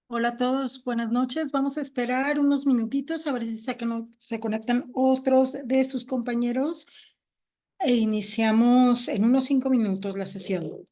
Hola a todos, buenas noches. Vamos a esperar unos minutitos a ver si se conectan otros de sus compañeros e iniciamos en unos 5 minutos la sesión.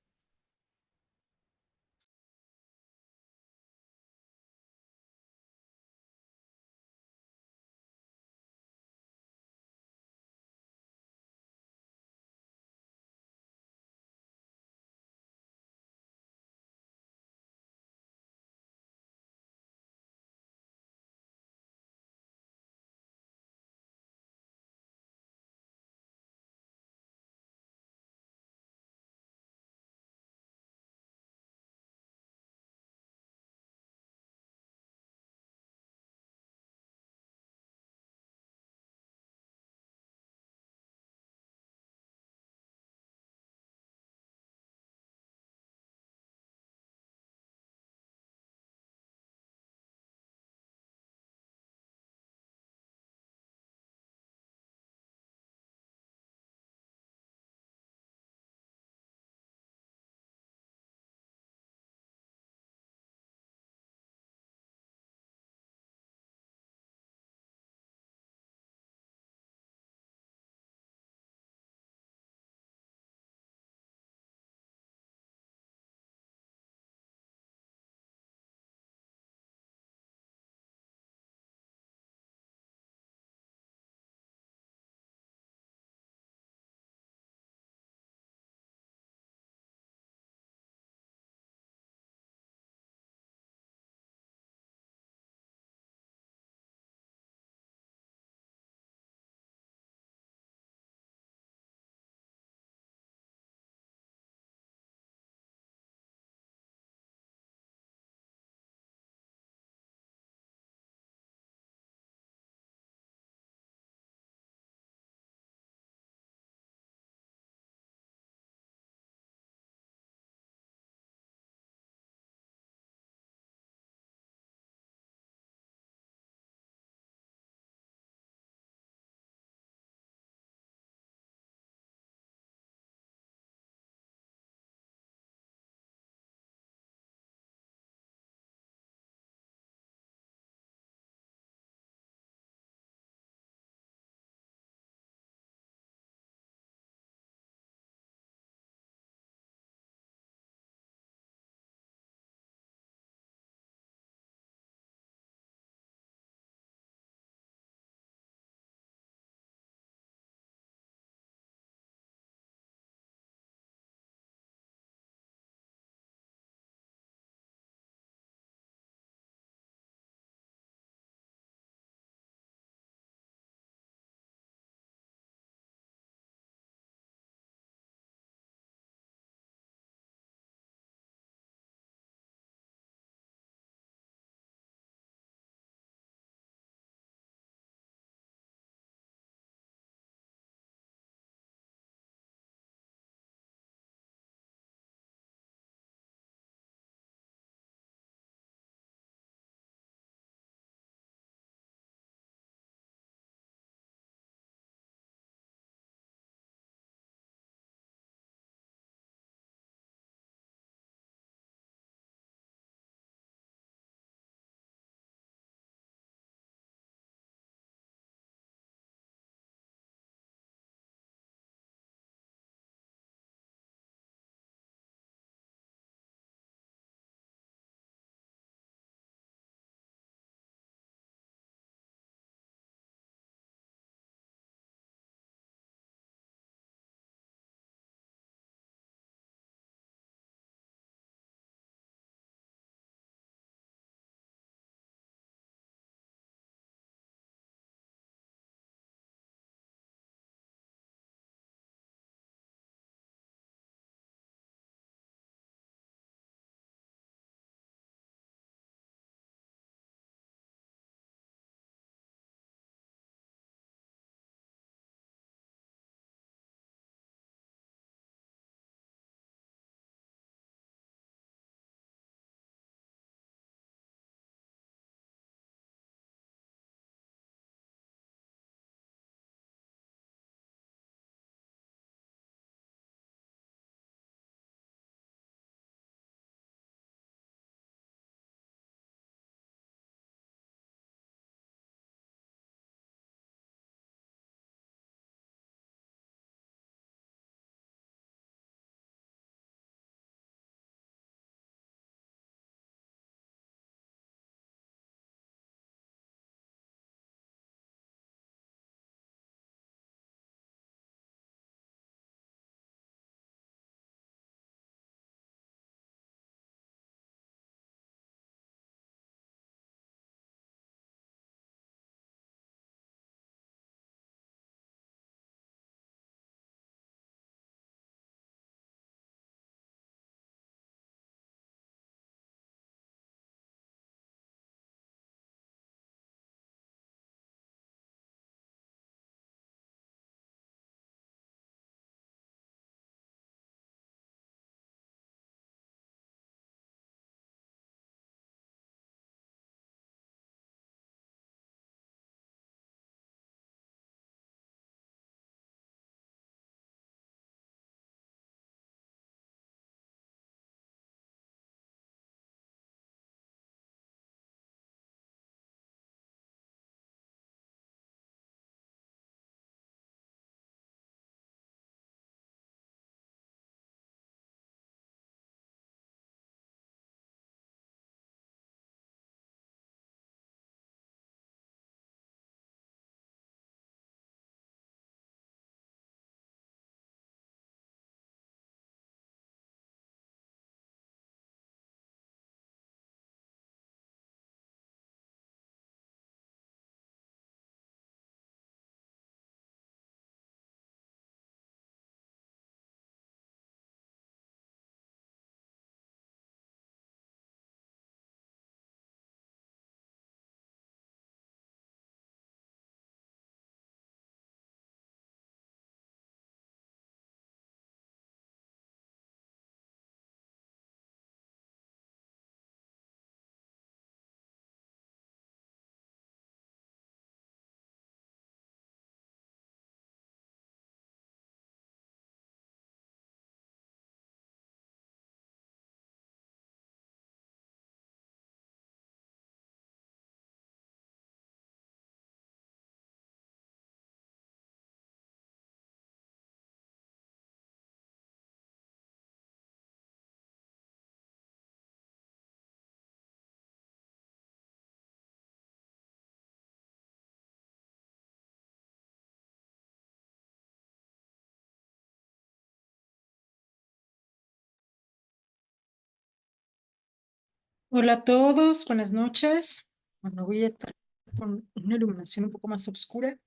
Hola a todos, buenas noches. Bueno, voy a estar con una iluminación un poco más oscura.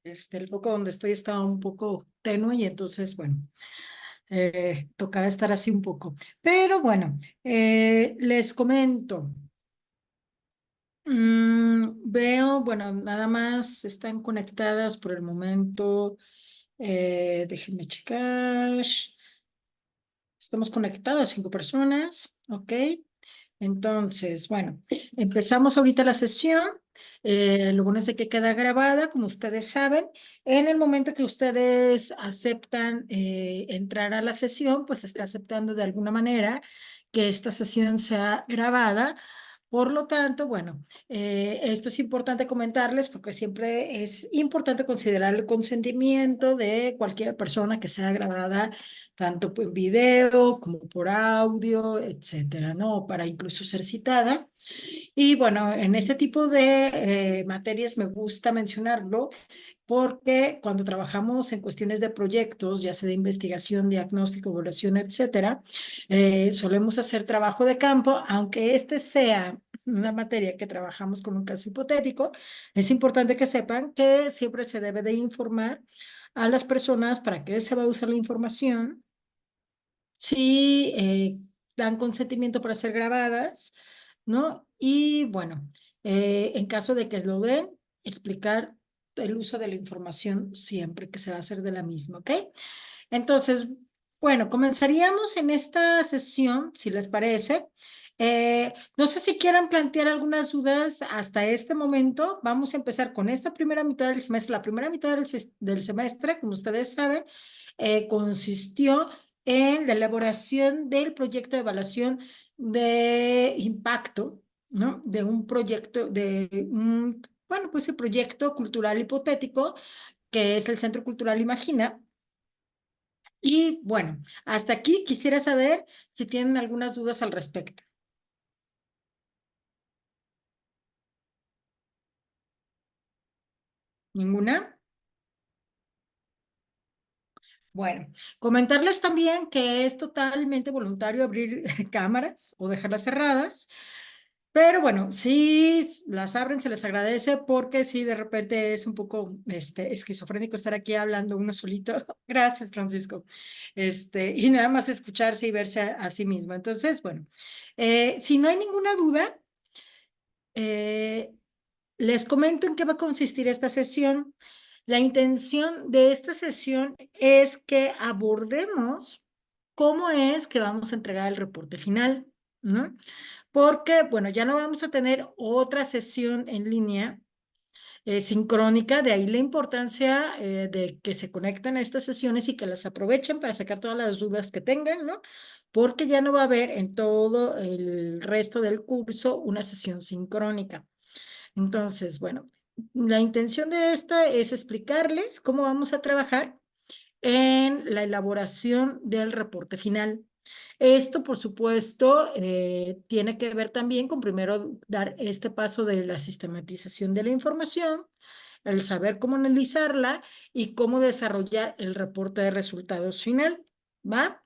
El foco donde estoy está un poco tenue y entonces, bueno, tocará estar así un poco. Pero bueno, les comento. Veo, bueno, nada más están conectadas por el momento. Déjenme checar. Estamos conectadas 5 personas, ¿ok? Entonces, bueno, empezamos ahorita la sesión. Lo bueno es de que queda grabada, como ustedes saben. En el momento que ustedes aceptan entrar a la sesión, pues está aceptando de alguna manera que esta sesión sea grabada. Por lo tanto, bueno, esto es importante comentarles porque siempre es importante considerar el consentimiento de cualquier persona que sea grabada tanto por video como por audio, etcétera, ¿no? Para incluso ser citada. Y bueno, en este tipo de materias me gusta mencionarlo porque cuando trabajamos en cuestiones de proyectos, ya sea de investigación, diagnóstico, evaluación, etcétera, solemos hacer trabajo de campo, aunque este sea una materia que trabajamos con un caso hipotético, es importante que sepan que siempre se debe de informar a las personas para qué se va a usar la información, si dan consentimiento para ser grabadas, ¿no? Y bueno, en caso de que lo den, explicar el uso de la información siempre que se va a hacer de la misma, ¿ok? Entonces, bueno, comenzaríamos en esta sesión, si les parece. No sé si quieran plantear algunas dudas hasta este momento. Vamos a empezar con esta primera mitad del semestre. La primera mitad del semestre, como ustedes saben, consistió en la elaboración del proyecto de evaluación de impacto, ¿no? De un proyecto, bueno, pues el proyecto cultural hipotético que es el Centro Cultural Imagina. Y bueno, hasta aquí quisiera saber si tienen algunas dudas al respecto. ¿Ninguna? Bueno, comentarles también que es totalmente voluntario abrir cámaras o dejarlas cerradas, pero bueno, si las abren se les agradece porque si de repente es un poco esquizofrénico estar aquí hablando uno solito. Gracias, Francisco. Y nada más escucharse y verse a sí mismo. Entonces, bueno, si no hay ninguna duda, eh, les comento en qué va a consistir esta sesión. La intención de esta sesión es que abordemos cómo es que vamos a entregar el reporte final, ¿no? Porque, bueno, ya no vamos a tener otra sesión en línea sincrónica, de ahí la importancia de que se conecten a estas sesiones y que las aprovechen para sacar todas las dudas que tengan, ¿no? Porque ya no va a haber en todo el resto del curso una sesión sincrónica. Entonces, bueno, la intención de esta es explicarles cómo vamos a trabajar en la elaboración del reporte final. Esto, por supuesto, tiene que ver también con primero dar este paso de la sistematización de la información, el saber cómo analizarla y cómo desarrollar el reporte de resultados final, ¿va?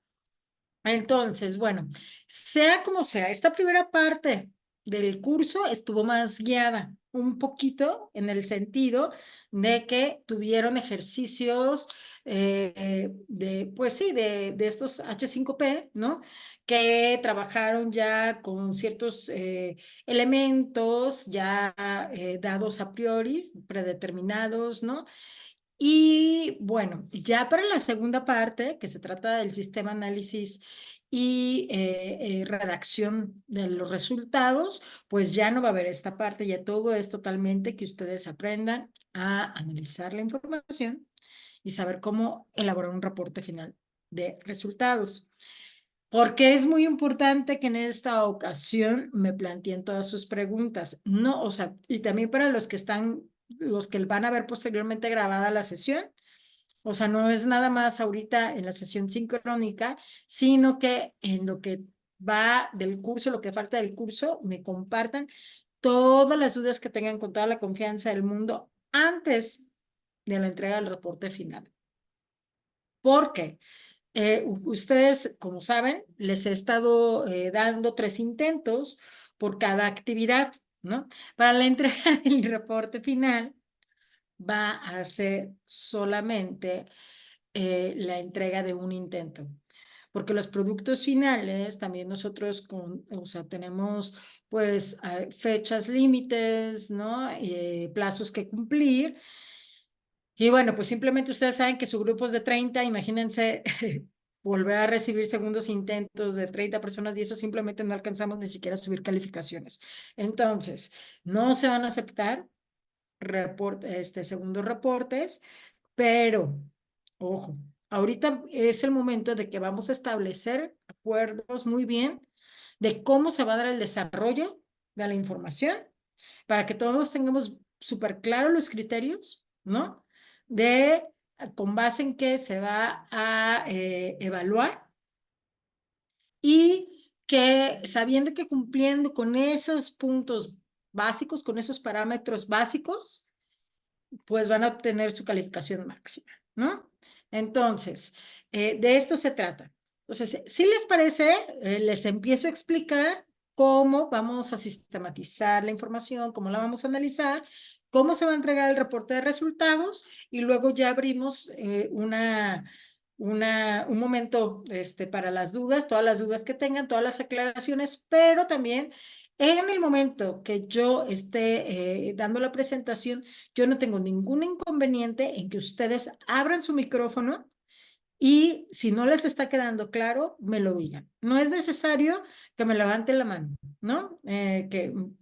Entonces, bueno, sea como sea, esta primera parte del curso estuvo más guiada un poquito en el sentido de que tuvieron ejercicios pues sí, de estos H5P, ¿no? Que trabajaron ya con ciertos elementos ya dados a priori, predeterminados, ¿no? Y bueno, ya para la segunda parte, que se trata del sistema análisis y redacción de los resultados, pues ya no va a haber esta parte, ya todo es totalmente que ustedes aprendan a analizar la información y saber cómo elaborar un reporte final de resultados. Porque es muy importante que en esta ocasión me planteen todas sus preguntas. No, o sea, y también para los que van a ver posteriormente grabada la sesión, o sea, no es nada más ahorita en la sesión sincrónica, sino que en lo que va del curso, lo que falta del curso, me compartan todas las dudas que tengan con toda la confianza del mundo antes de la entrega del reporte final. ¿Por qué? Ustedes, como saben, les he estado dando 3 intentos por cada actividad, ¿no? Para la entrega del reporte final va a ser solamente la entrega de un intento, porque los productos finales también nosotros o sea, tenemos pues fechas límites, ¿no? Plazos que cumplir. Y bueno, pues simplemente ustedes saben que su grupo es de 30, imagínense volver a recibir segundos intentos de 30 personas y eso simplemente no alcanzamos ni siquiera a subir calificaciones. Entonces, no se van a aceptar segundos reportes, pero, ojo, ahorita es el momento de que vamos a establecer acuerdos muy bien de cómo se va a dar el desarrollo de la información para que todos tengamos súper claros los criterios, ¿no? De con base en qué se va a evaluar y que sabiendo que cumpliendo con esos puntos básicos, con esos parámetros básicos, pues van a obtener su calificación máxima, ¿no? Entonces, de esto se trata. Entonces, si les parece, les empiezo a explicar cómo vamos a sistematizar la información, cómo la vamos a analizar, cómo se va a entregar el reporte de resultados y luego ya abrimos un momento para las dudas, todas las dudas que tengan, todas las aclaraciones, pero también en el momento que yo esté dando la presentación, yo no tengo ningún inconveniente en que ustedes abran su micrófono y si no les está quedando claro, me lo digan. No es necesario que me levanten la mano, ¿no?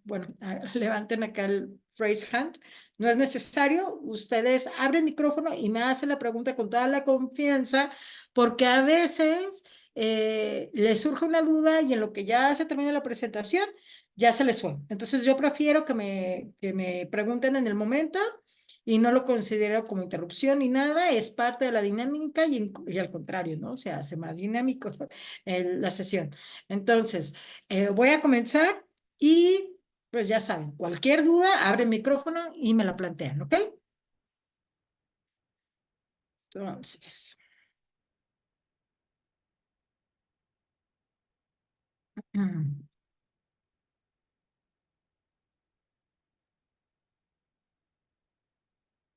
Bueno, levanten acá el raise hand. No es necesario. Ustedes abren el micrófono y me hacen la pregunta con toda la confianza, porque a veces les surge una duda y en lo que ya se termina la presentación, ya se les fue. Entonces yo prefiero que me pregunten en el momento y no lo considero como interrupción ni nada, es parte de la dinámica y al contrario, ¿no? Se hace más dinámico la sesión. Entonces, voy a comenzar y pues ya saben, cualquier duda, abre el micrófono y me la plantean, ¿ok? Entonces,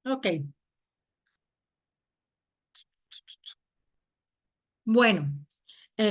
ok, bueno.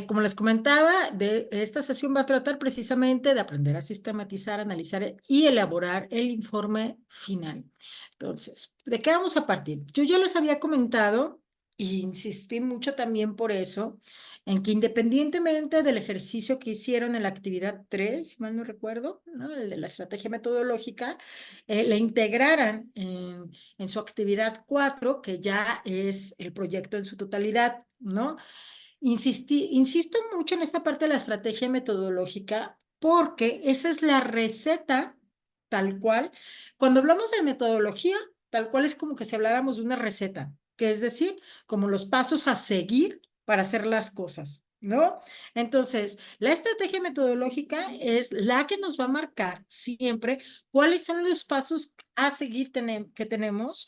Como les comentaba, esta sesión va a tratar precisamente de aprender a sistematizar, analizar y elaborar el informe final. Entonces, ¿de qué vamos a partir? Yo ya les había comentado, e insistí mucho también por eso, en que independientemente del ejercicio que hicieron en la actividad 3, si mal no recuerdo, ¿no? El de la estrategia metodológica, la integraran en su actividad 4, que ya es el proyecto en su totalidad, ¿no? Insisto mucho en esta parte de la estrategia metodológica porque esa es la receta tal cual. Cuando hablamos de metodología, tal cual es como que si habláramos de una receta, que es decir, como los pasos a seguir para hacer las cosas, ¿no? Entonces, la estrategia metodológica es la que nos va a marcar siempre cuáles son los pasos a seguir que tenemos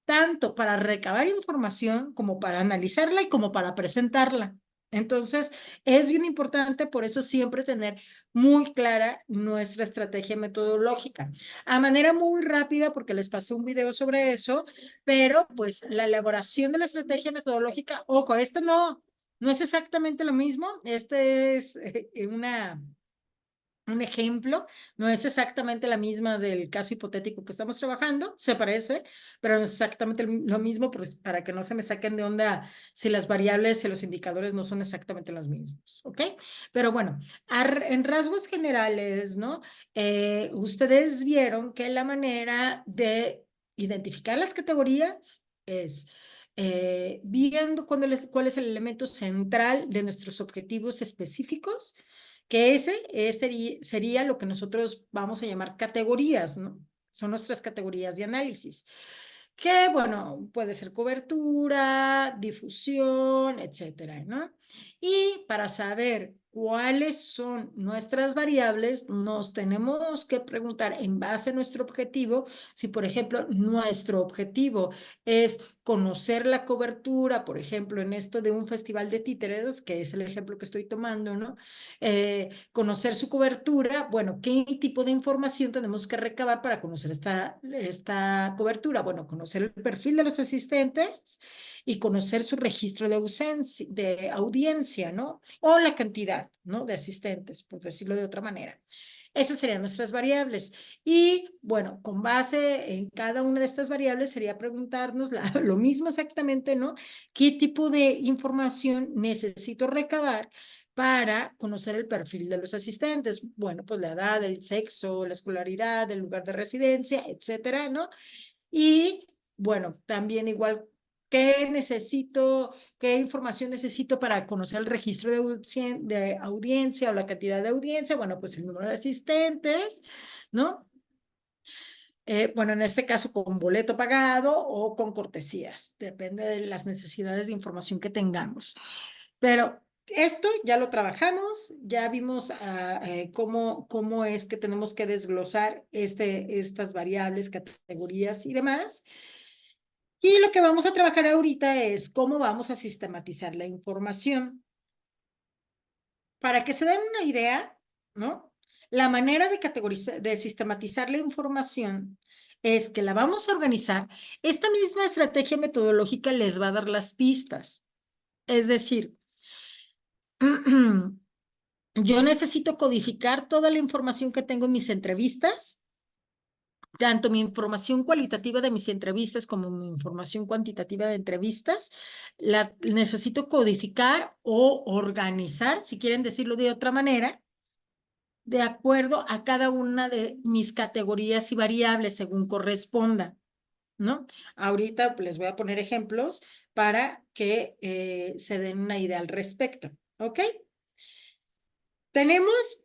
tanto para recabar información como para analizarla y como para presentarla. Entonces, es bien importante por eso siempre tener muy clara nuestra estrategia metodológica. A manera muy rápida, porque les pasé un video sobre eso, pero pues la elaboración de la estrategia metodológica, ojo, este no es exactamente lo mismo, este es un ejemplo, no es exactamente la misma del caso hipotético que estamos trabajando, se parece, pero no es exactamente lo mismo pues, para que no se me saquen de onda si las variables y los indicadores no son exactamente los mismos, ¿ok? Pero bueno, en rasgos generales, ¿no? Ustedes vieron que la manera de identificar las categorías es viendo cuál es el elemento central de nuestros objetivos específicos, que sería lo que nosotros vamos a llamar categorías, ¿no? Son nuestras categorías de análisis, que, bueno, puede ser cobertura, difusión, etcétera, ¿no? Y para saber cuáles son nuestras variables, nos tenemos que preguntar en base a nuestro objetivo, si, por ejemplo, nuestro objetivo es conocer la cobertura, por ejemplo, en esto de un festival de títeres, que es el ejemplo que estoy tomando, ¿no? Conocer su cobertura, bueno, ¿qué tipo de información tenemos que recabar para conocer esta cobertura? Bueno, conocer el perfil de los asistentes y conocer su registro de audiencia, ¿no? O la cantidad, ¿no? De asistentes, por decirlo de otra manera. Esas serían nuestras variables. Y bueno, con base en cada una de estas variables sería preguntarnos lo mismo exactamente, ¿no? ¿Qué tipo de información necesito recabar para conocer el perfil de los asistentes? Bueno, pues la edad, el sexo, la escolaridad, el lugar de residencia, etcétera, ¿no? Y bueno, también igual, ¿qué necesito, qué información necesito para conocer el registro de audiencia o la cantidad de audiencia? Bueno, pues el número de asistentes, ¿no? Bueno, en este caso con boleto pagado o con cortesías, depende de las necesidades de información que tengamos. Pero esto ya lo trabajamos, ya vimos cómo es que tenemos que desglosar estas variables, categorías y demás. Y lo que vamos a trabajar ahorita es cómo vamos a sistematizar la información. Para que se den una idea, ¿no? La manera de categorizar, de sistematizar la información es que la vamos a organizar. Esta misma estrategia metodológica les va a dar las pistas. Es decir, yo necesito codificar toda la información que tengo en mis entrevistas, tanto mi información cualitativa de mis entrevistas como mi información cuantitativa de entrevistas, la necesito codificar o organizar, si quieren decirlo de otra manera, de acuerdo a cada una de mis categorías y variables según corresponda, ¿no? Ahorita les voy a poner ejemplos para que se den una idea al respecto, ¿ok?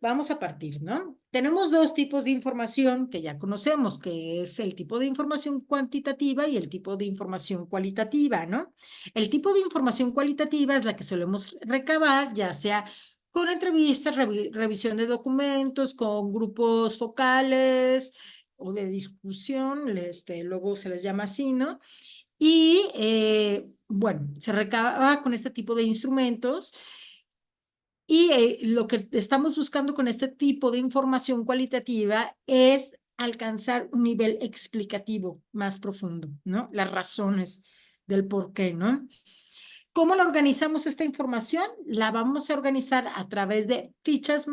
Vamos a partir, ¿no? Tenemos dos tipos de información que ya conocemos, que es el tipo de información cuantitativa y el tipo de información cualitativa, ¿no? El tipo de información cualitativa es la que solemos recabar, ya sea con entrevistas, revisión de documentos, con grupos focales o de discusión, luego se les llama así, ¿no? Y bueno, se recaba con este tipo de instrumentos. Y lo que estamos buscando con este tipo de información cualitativa es alcanzar un nivel explicativo más profundo, ¿no? Las razones del por qué, ¿no? ¿Cómo la organizamos esta información? La vamos a organizar a través de fichas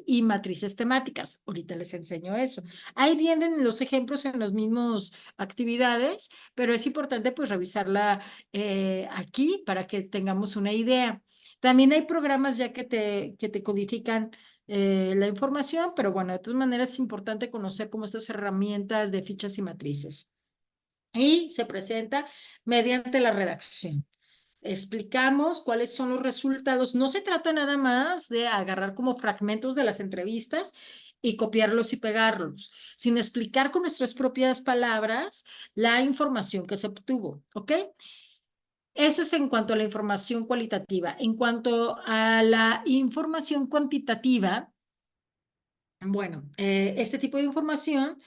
y matrices temáticas. Ahorita les enseño eso. Ahí vienen los ejemplos en las mismas actividades, pero es importante pues revisarla aquí para que tengamos una idea. También hay programas ya que te codifican la información, pero bueno, de todas maneras es importante conocer cómo estas herramientas de fichas y matrices. Y se presenta mediante la redacción. Explicamos cuáles son los resultados. No se trata nada más de agarrar como fragmentos de las entrevistas y copiarlos y pegarlos, sino explicar con nuestras propias palabras la información que se obtuvo, ¿ok? Eso es en cuanto a la información cualitativa. En cuanto a la información cuantitativa, bueno, este tipo de información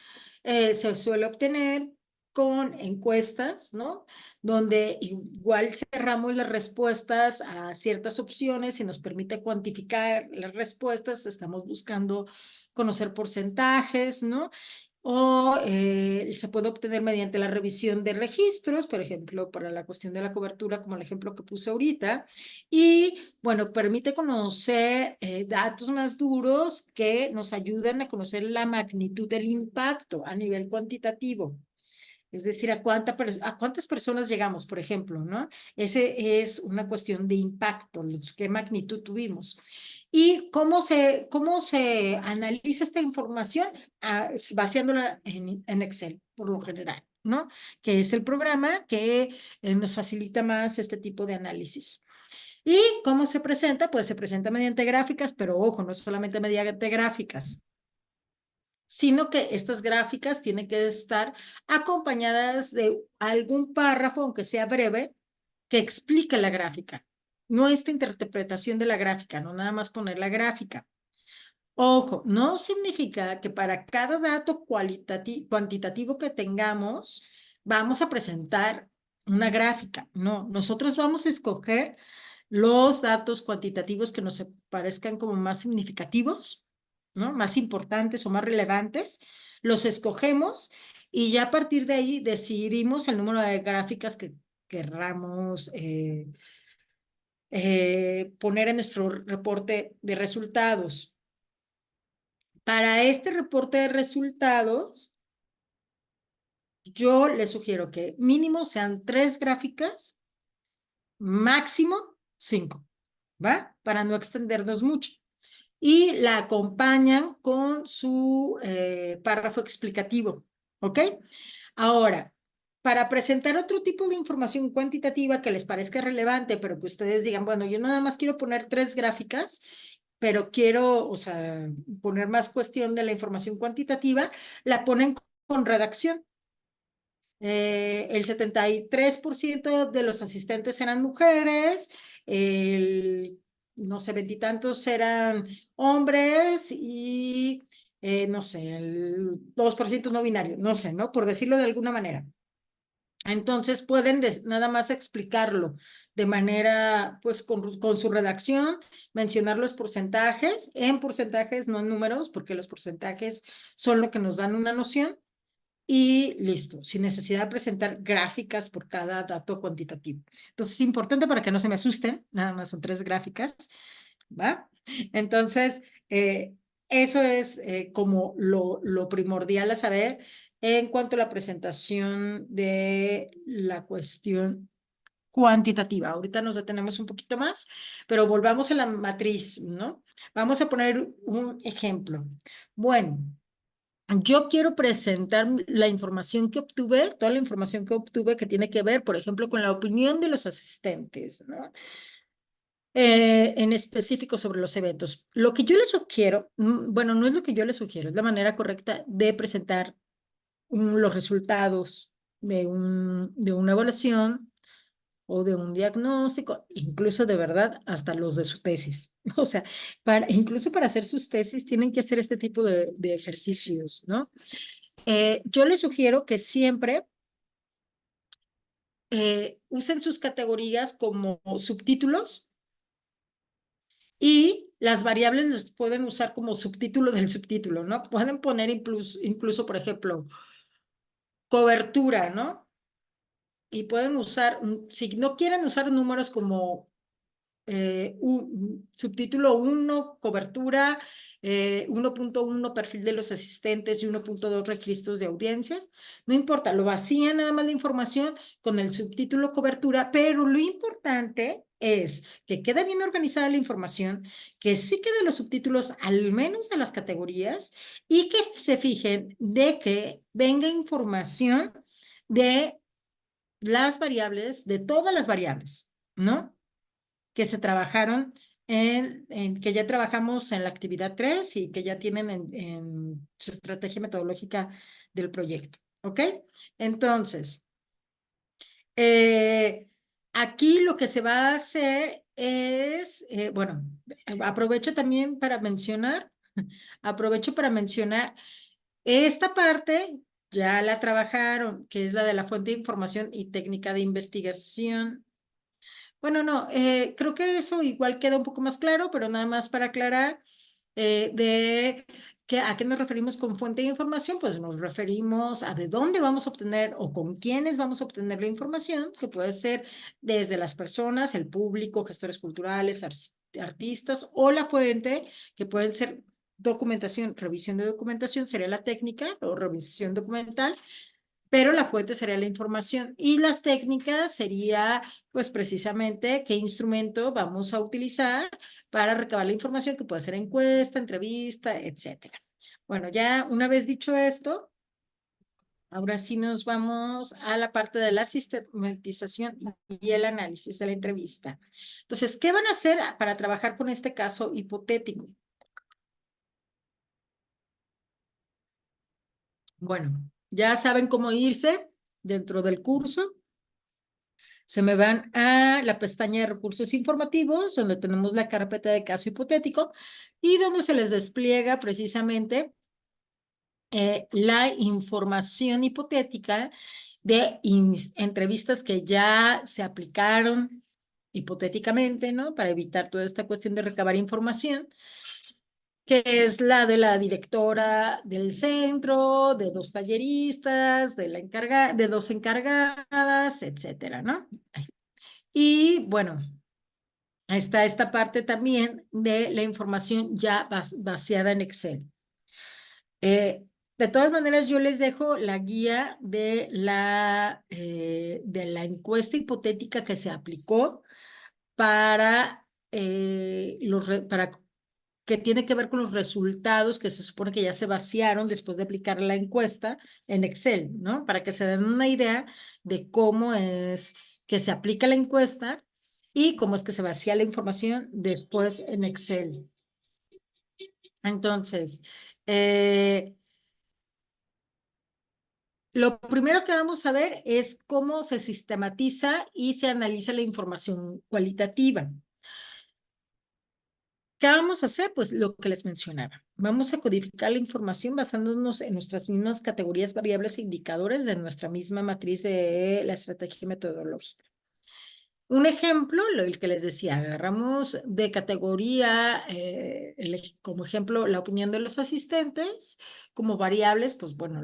se suele obtener con encuestas, ¿no? Donde igual cerramos las respuestas a ciertas opciones y nos permite cuantificar las respuestas. Estamos buscando conocer porcentajes, ¿no? O se puede obtener mediante la revisión de registros, por ejemplo, para la cuestión de la cobertura, como el ejemplo que puse ahorita. Y bueno, permite conocer datos más duros que nos ayudan a conocer la magnitud del impacto a nivel cuantitativo. Es decir, a cuántas personas llegamos, por ejemplo, ¿no? Ese es una cuestión de impacto, qué magnitud tuvimos. ¿Y cómo se analiza esta información? Vaciándola en Excel, por lo general, ¿no? Que es el programa que nos facilita más este tipo de análisis. ¿Y cómo se presenta? Pues se presenta mediante gráficas, pero ojo, no solamente mediante gráficas, sino que estas gráficas tienen que estar acompañadas de algún párrafo, aunque sea breve, que explique la gráfica. Nuestra interpretación de la gráfica, no nada más poner la gráfica. Ojo, no significa que para cada dato cuantitativo que tengamos, vamos a presentar una gráfica. No, nosotros vamos a escoger los datos cuantitativos que nos parezcan como más significativos, ¿no? Más importantes o más relevantes. Los escogemos y ya a partir de ahí decidimos el número de gráficas que querramos poner en nuestro reporte de resultados. Para este reporte de resultados, yo les sugiero que mínimo sean 3 gráficas, máximo 5, ¿va? Para no extendernos mucho. Y la acompañan con su párrafo explicativo, ¿ok? Ahora, para presentar otro tipo de información cuantitativa que les parezca relevante, pero que ustedes digan, bueno, yo nada más quiero poner 3 gráficas, pero quiero, o sea, poner más cuestión de la información cuantitativa, la ponen con redacción. El 73% de los asistentes eran mujeres, no sé, veintitantos eran hombres y, no sé, el 2% no binario, no sé, ¿no? Por decirlo de alguna manera. Entonces pueden nada más explicarlo de manera, pues con su redacción, mencionar los porcentajes, en porcentajes, no en números, porque los porcentajes son lo que nos dan una noción, y listo, sin necesidad de presentar gráficas por cada dato cuantitativo. Entonces es importante para que no se me asusten, nada más son 3 gráficas, ¿va? Entonces, eso es como lo primordial a saber en cuanto a la presentación de la cuestión cuantitativa. Ahorita nos detenemos un poquito más, pero volvamos a la matriz, ¿no? Vamos a poner un ejemplo. Bueno, yo quiero presentar la información que obtuve, toda la información que obtuve que tiene que ver, por ejemplo, con la opinión de los asistentes, ¿no? En específico sobre los eventos. Lo que yo les sugiero, bueno, no es lo que yo les sugiero, es la manera correcta de presentar los resultados de una evaluación o de un diagnóstico, incluso de verdad hasta los de su tesis. O sea, incluso para hacer sus tesis tienen que hacer este tipo de ejercicios, ¿no? Yo les sugiero que siempre usen sus categorías como subtítulos y las variables los pueden usar como subtítulo del subtítulo, ¿no? Pueden poner incluso, por ejemplo, cobertura, ¿no? Y pueden usar, si no quieren usar números como subtítulo 1, cobertura, 1.1, perfil de los asistentes y 1.2, registros de audiencias. No importa, lo vacían nada más la información con el subtítulo cobertura, pero lo importante es que quede bien organizada la información, que sí queden los subtítulos al menos de las categorías y que se fijen de que venga información de las variables, de todas las variables, ¿no? Que se trabajaron que ya trabajamos en la actividad 3 y que ya tienen en su estrategia metodológica del proyecto, ¿ok? Entonces, eh, aquí lo que se va a hacer es, bueno, aprovecho para mencionar esta parte, ya la trabajaron, que es la de la fuente de información y técnica de investigación. Bueno, no, creo que eso igual queda un poco más claro, pero nada más para aclarar a qué nos referimos con fuente de información, pues nos referimos a de dónde vamos a obtener o con quiénes vamos a obtener la información, que puede ser desde las personas, el público, gestores culturales, artistas, o la fuente, que pueden ser documentación, revisión de documentación, sería la técnica o revisión documental, pero la fuente sería la información y las técnicas sería pues precisamente qué instrumento vamos a utilizar para recabar la información, que puede ser encuesta, entrevista, etcétera. Bueno, ya una vez dicho esto, ahora sí nos vamos a la parte de la sistematización y el análisis de la entrevista. Entonces, ¿qué van a hacer para trabajar con este caso hipotético? Bueno, ya saben cómo irse dentro del curso. Se me van a la pestaña de recursos informativos, donde tenemos la carpeta de caso hipotético y donde se les despliega precisamente la información hipotética de entrevistas que ya se aplicaron hipotéticamente, ¿no? Para evitar toda esta cuestión de recabar información, que es la de la directora del centro, de dos talleristas, de dos encargadas, etcétera, ¿no? Y bueno, está esta parte también de la información ya vaciada en Excel. De todas maneras, yo les dejo la guía de la encuesta hipotética que se aplicó para que tiene que ver con los resultados que se supone que ya se vaciaron después de aplicar la encuesta en Excel, ¿no? Para que se den una idea de cómo es que se aplica la encuesta y cómo es que se vacía la información después en Excel. Entonces, lo primero que vamos a ver es cómo se sistematiza y se analiza la información cualitativa. ¿Qué vamos a hacer? Pues lo que les mencionaba. Vamos a codificar la información basándonos en nuestras mismas categorías, variables e indicadores de nuestra misma matriz de la estrategia metodológica. Un ejemplo, el que les decía, agarramos de categoría, como ejemplo, la opinión de los asistentes, como variables, pues bueno,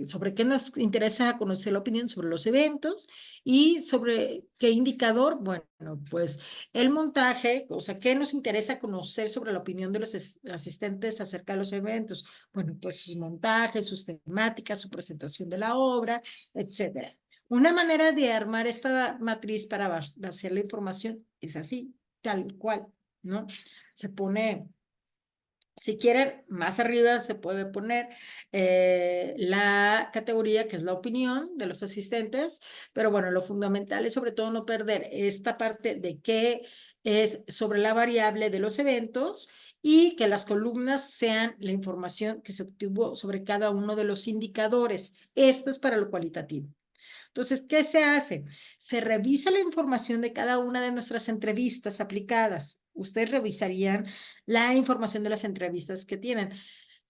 sobre qué nos interesa conocer la opinión sobre los eventos y sobre qué indicador, bueno, pues el montaje, o sea, qué nos interesa conocer sobre la opinión de los asistentes acerca de los eventos, bueno, pues sus montajes, sus temáticas, su presentación de la obra, etcétera. Una manera de armar esta matriz para vaciar la información es así, tal cual, ¿no? Se pone, si quieren, más arriba se puede poner la categoría que es la opinión de los asistentes, pero bueno, lo fundamental es sobre todo no perder esta parte de qué es sobre la variable de los eventos y que las columnas sean la información que se obtuvo sobre cada uno de los indicadores. Esto es para lo cualitativo. Entonces, ¿qué se hace? Se revisa la información de cada una de nuestras entrevistas aplicadas. Ustedes revisarían la información de las entrevistas que tienen.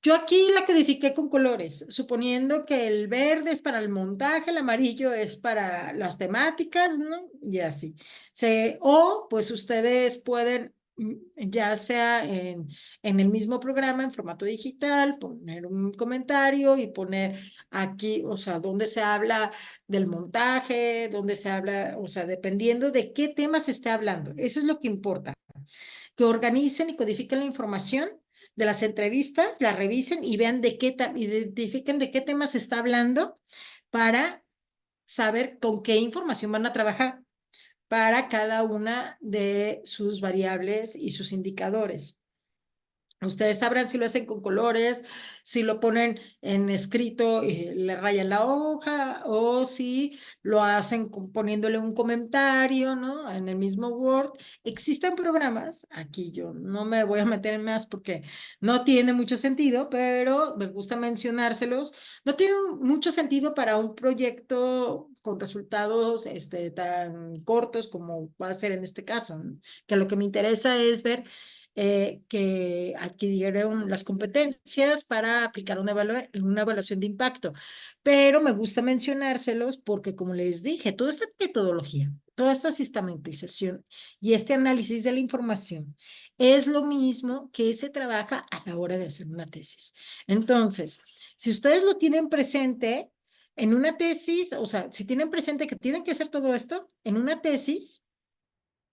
Yo aquí la codifiqué con colores, suponiendo que el verde es para el montaje, el amarillo es para las temáticas, ¿no? Y así. O pues ustedes pueden, ya sea en el mismo programa, en formato digital, poner un comentario y poner aquí, o sea, donde se habla del montaje, donde se habla, o sea, dependiendo de qué tema se esté hablando. Eso es lo que importa, que organicen y codifiquen la información de las entrevistas, la revisen y vean identifiquen de qué tema se está hablando para saber con qué información van a trabajar para cada una de sus variables y sus indicadores. Ustedes sabrán si lo hacen con colores, si lo ponen en escrito y le rayan la hoja, o si lo hacen poniéndole un comentario, ¿no? En el mismo Word. Existen programas, aquí yo no me voy a meter en más porque no tiene mucho sentido, pero me gusta mencionárselos. No tiene mucho sentido para un proyecto con resultados tan cortos como va a ser en este caso, ¿no? Que lo que me interesa es ver que adquirieron las competencias para aplicar una evaluación de impacto. Pero me gusta mencionárselos porque, como les dije, toda esta metodología, toda esta sistematización y este análisis de la información es lo mismo que se trabaja a la hora de hacer una tesis. Entonces, si ustedes lo tienen presente en una tesis, o sea, si tienen presente que tienen que hacer todo esto, en una tesis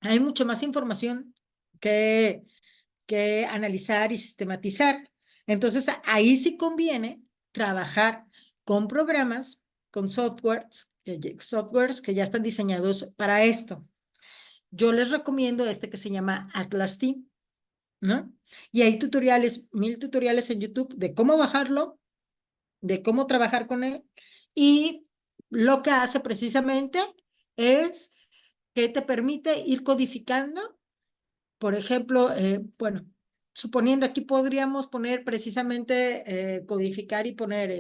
hay mucho más información que analizar y sistematizar. Entonces, ahí sí conviene trabajar con programas, con softwares que ya están diseñados para esto. Yo les recomiendo este que se llama Atlas Team, ¿no? Y hay tutoriales, 1000 tutoriales en YouTube de cómo bajarlo, de cómo trabajar con él. Y lo que hace precisamente es que te permite ir codificando. Por ejemplo, bueno, suponiendo aquí podríamos poner precisamente, codificar y poner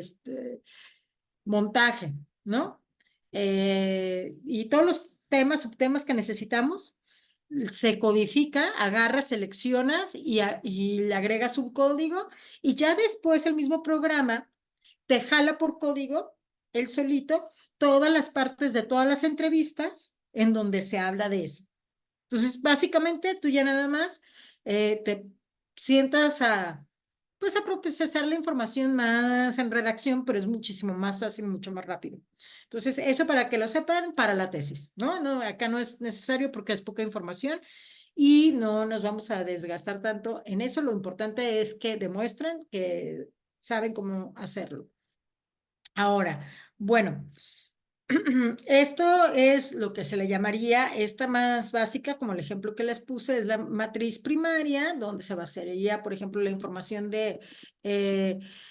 montaje, ¿no? Y todos los temas, subtemas que necesitamos, se codifica, agarras, seleccionas y le agregas un código y ya después el mismo programa te jala por código, él solito, todas las partes de todas las entrevistas en donde se habla de eso. Entonces, básicamente, tú ya nada más te sientas a, pues, a procesar la información más en redacción, pero es muchísimo más fácil, mucho más rápido. Entonces, eso para que lo sepan para la tesis, ¿no? No, acá no es necesario porque es poca información y no nos vamos a desgastar tanto en eso. Lo importante es que demuestren que saben cómo hacerlo. Ahora, bueno. Esto es lo que se le llamaría, esta más básica, como el ejemplo que les puse, es la matriz primaria, donde se basaría, por ejemplo, la información de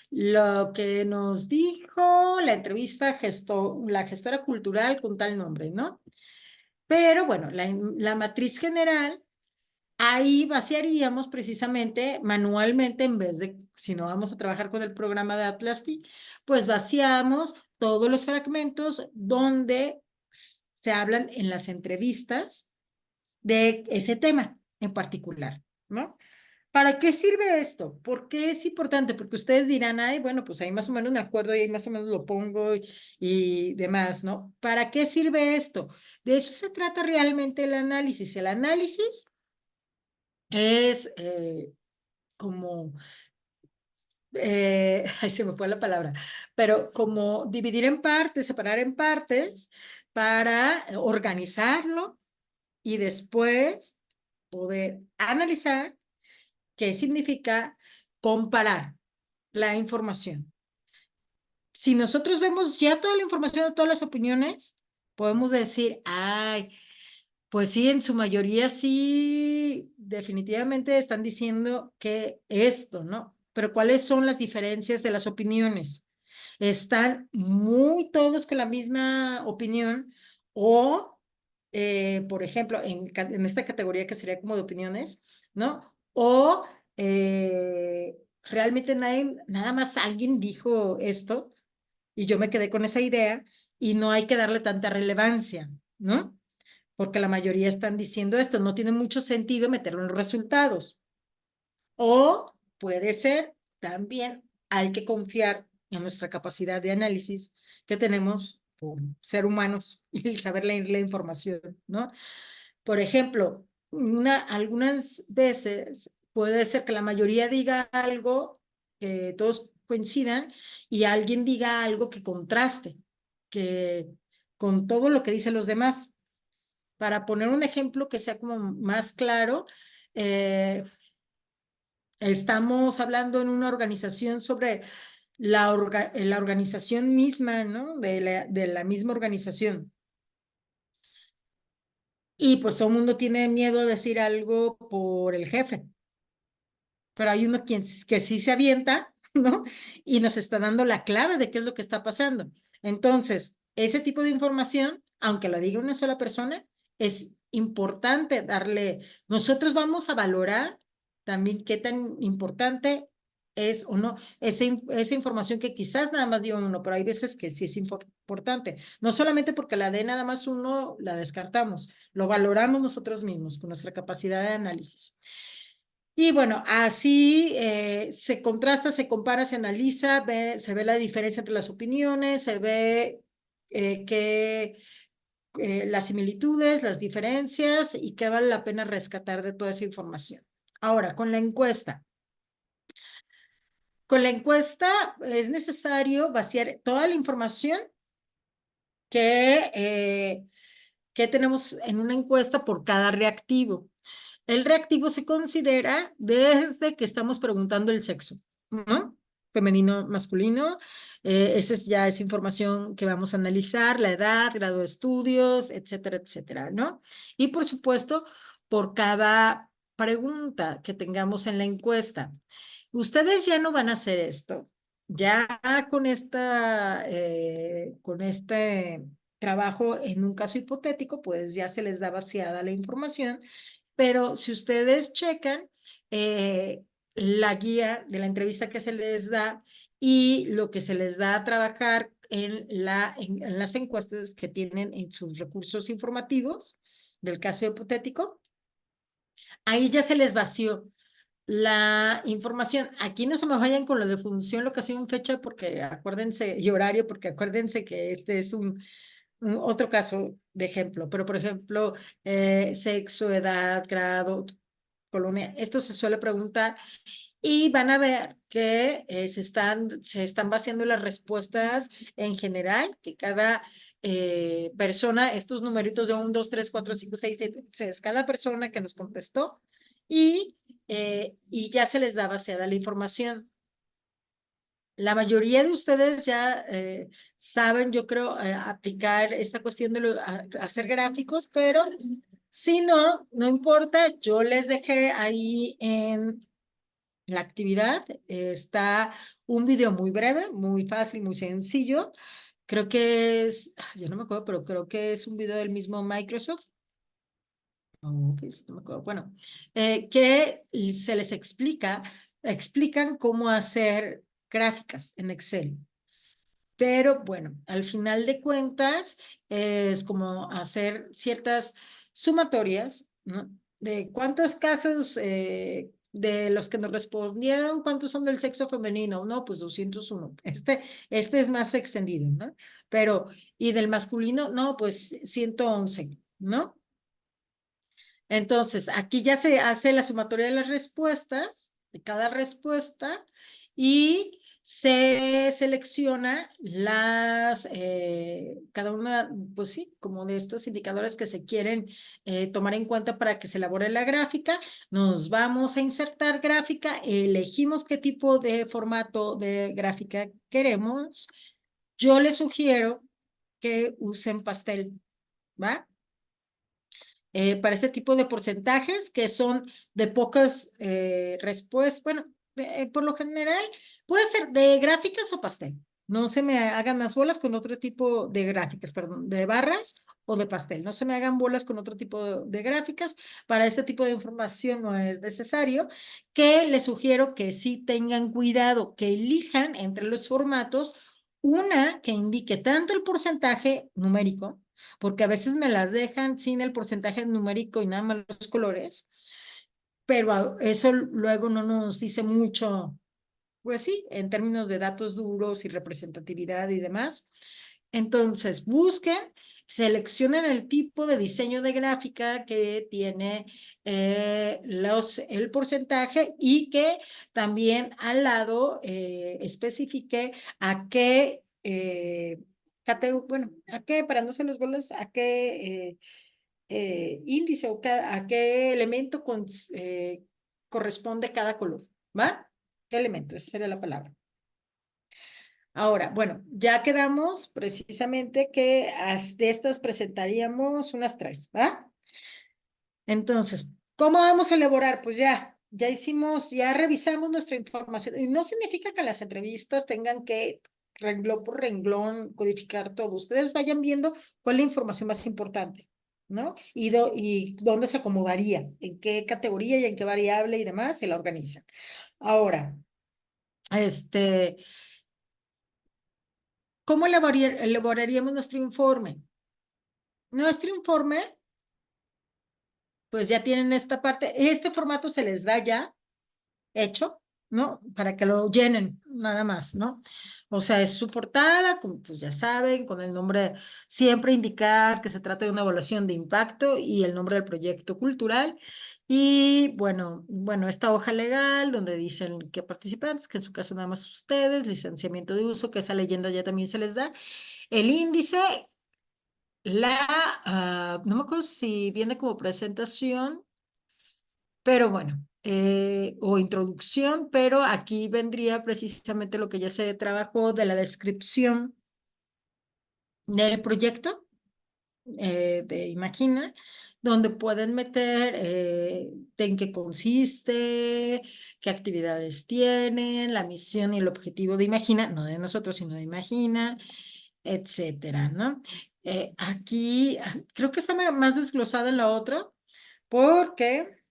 lo que nos dijo la entrevista la gestora cultural con tal nombre, ¿no? Pero bueno, la matriz general. Ahí vaciaríamos precisamente manualmente en vez de, si no vamos a trabajar con el programa de Atlasti, pues vaciamos todos los fragmentos donde se hablan en las entrevistas de ese tema en particular, ¿no? ¿Para qué sirve esto? ¿Por qué es importante? Porque ustedes dirán, ay, bueno, pues ahí más o menos me acuerdo y ahí más o menos lo pongo y demás, ¿no? ¿Para qué sirve esto? De eso se trata realmente el análisis. El análisis es como, ay, se me fue la palabra, pero como dividir en partes, separar en partes para organizarlo y después poder analizar qué significa comparar la información. Si nosotros vemos ya toda la información de todas las opiniones, podemos decir, ay, pues sí, en su mayoría sí, definitivamente están diciendo que esto, ¿no? Pero ¿cuáles son las diferencias de las opiniones? ¿Están muy todos con la misma opinión? O, por ejemplo, en esta categoría que sería como de opiniones, ¿no? O realmente nada más alguien dijo esto y yo me quedé con esa idea y no hay que darle tanta relevancia, ¿no? Porque la mayoría están diciendo esto, no tiene mucho sentido meterlo en los resultados. O puede ser también, hay que confiar en nuestra capacidad de análisis que tenemos por ser humanos y saber leer la información, ¿no? Por ejemplo, algunas veces puede ser que la mayoría diga algo que todos coincidan y alguien diga algo que contraste, que con todo lo que dicen los demás. Para poner un ejemplo que sea como más claro, eh, estamos hablando en una organización sobre la organización misma, ¿no? De la misma organización. Y pues todo el mundo tiene miedo a decir algo por el jefe, pero hay uno que sí se avienta, ¿no? Y nos está dando la clave de qué es lo que está pasando. Entonces, ese tipo de información, aunque lo diga una sola persona, es importante darle, nosotros vamos a valorar también qué tan importante es o no esa información que quizás nada más dio uno, pero hay veces que sí es importante. No solamente porque la dé nada más uno, la descartamos, lo valoramos nosotros mismos con nuestra capacidad de análisis. Y bueno, así se contrasta, se compara, se analiza, se ve la diferencia entre las opiniones, se ve las similitudes, las diferencias y qué vale la pena rescatar de toda esa información. Ahora, con la encuesta. Con la encuesta es necesario vaciar toda la información que, que tenemos en una encuesta por cada reactivo. El reactivo se considera desde que estamos preguntando el sexo, ¿no? Femenino, masculino. Esa ya es información que vamos a analizar, la edad, grado de estudios, etcétera, etcétera, ¿no? Y por supuesto, por cada pregunta que tengamos en la encuesta. Ustedes ya no van a hacer esto. Ya con este trabajo en un caso hipotético, pues ya se les da vaciada la información, pero si ustedes checan la guía de la entrevista que se les da y lo que se les da a trabajar en las encuestas que tienen en sus recursos informativos del caso hipotético, ahí ya se les vació la información. Aquí no se me vayan con lo de función, locación, fecha, porque acuérdense, y horario, porque acuérdense que este es un otro caso de ejemplo. Pero, por ejemplo, sexo, edad, grado, colonia, esto se suele preguntar y van a ver que se están vaciando las respuestas en general, que cada persona, estos numeritos de 1, 2, 3, 4, 5, 6, 7, es cada persona que nos contestó y ya se les da vaciada la información. La mayoría de ustedes ya saben, yo creo, aplicar esta cuestión de hacer gráficos, pero si no, no importa, yo les dejé ahí en la actividad. Está un video muy breve, muy fácil, muy sencillo. Creo que es, yo no me acuerdo, pero creo que es un video del mismo Microsoft. Office, no me acuerdo. Bueno, que se les explican cómo hacer gráficas en Excel. Pero bueno, al final de cuentas es como hacer ciertas sumatorias, ¿no? De cuántos casos de los que nos respondieron, cuántos son del sexo femenino, no, pues 201. Este es más extendido, ¿no? Pero, y del masculino, no, pues 111, ¿no? Entonces, aquí ya se hace la sumatoria de las respuestas, de cada respuesta, y se selecciona cada una, pues sí, como de estos indicadores que se quieren tomar en cuenta para que se elabore la gráfica. Nos vamos a insertar gráfica, elegimos qué tipo de formato de gráfica queremos. Yo les sugiero que usen pastel, ¿va? Para este tipo de porcentajes que son de pocas respuestas. Bueno, por lo general puede ser de gráficas o pastel. No se me hagan las bolas con otro tipo de gráficas, perdón, de barras o de pastel. No se me hagan bolas con otro tipo de gráficas. Para este tipo de información no es necesario. Que les sugiero que sí tengan cuidado, que elijan entre los formatos una que indique tanto el porcentaje numérico, porque a veces me las dejan sin el porcentaje numérico y nada más los colores, pero eso luego no nos dice mucho, pues sí, en términos de datos duros y representatividad y demás. Entonces, busquen, seleccionen el tipo de diseño de gráfica que tiene el porcentaje y que también al lado especifique a qué, bueno, a qué, para no se los bolas, a qué índice o a qué elemento corresponde cada color, ¿va? ¿Qué elemento? Esa sería la palabra. Ahora, bueno, ya quedamos precisamente que de estas presentaríamos unas 3, ¿va? Entonces, ¿cómo vamos a elaborar? Pues ya hicimos, ya revisamos nuestra información. Y no significa que las entrevistas tengan que renglón por renglón codificar todo. Ustedes vayan viendo cuál es la información más importante, ¿no? Y dónde se acomodaría, en qué categoría y en qué variable y demás se la organizan. Ahora, este, ¿cómo elaboraríamos nuestro informe? Nuestro informe, pues ya tienen esta parte, este formato se les da ya hecho, ¿no? Para que lo llenen, nada más, ¿no? O sea, es su portada, como pues ya saben, con el nombre, siempre indicar que se trata de una evaluación de impacto y el nombre del proyecto cultural. Y bueno, esta hoja legal donde dicen que participantes, que en su caso nada más ustedes, licenciamiento de uso, que esa leyenda ya también se les da, el índice, no me acuerdo si viene como presentación, pero bueno, o introducción, pero aquí vendría precisamente lo que ya se trabajó de la descripción del proyecto de Imagina, donde pueden meter de en qué consiste, qué actividades tienen, la misión y el objetivo de Imagina, no de nosotros, sino de Imagina, etcétera, ¿no? Aquí creo que está más desglosada en la otra, porque,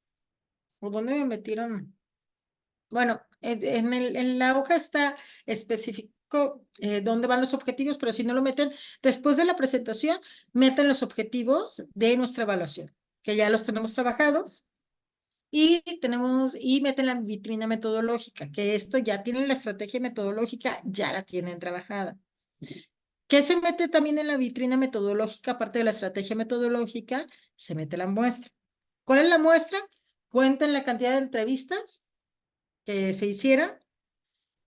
¿o dónde me metieron? Bueno, en la hoja está específico dónde van los objetivos, pero si no lo meten, después de la presentación, meten los objetivos de nuestra evaluación, que ya los tenemos trabajados. y meten la vitrina metodológica, que esto ya tienen la estrategia metodológica, ya la tienen trabajada. ¿Qué se mete también en la vitrina metodológica? Aparte de la estrategia metodológica, se mete la muestra. ¿Cuál es la muestra? Cuentan la cantidad de entrevistas que se hicieron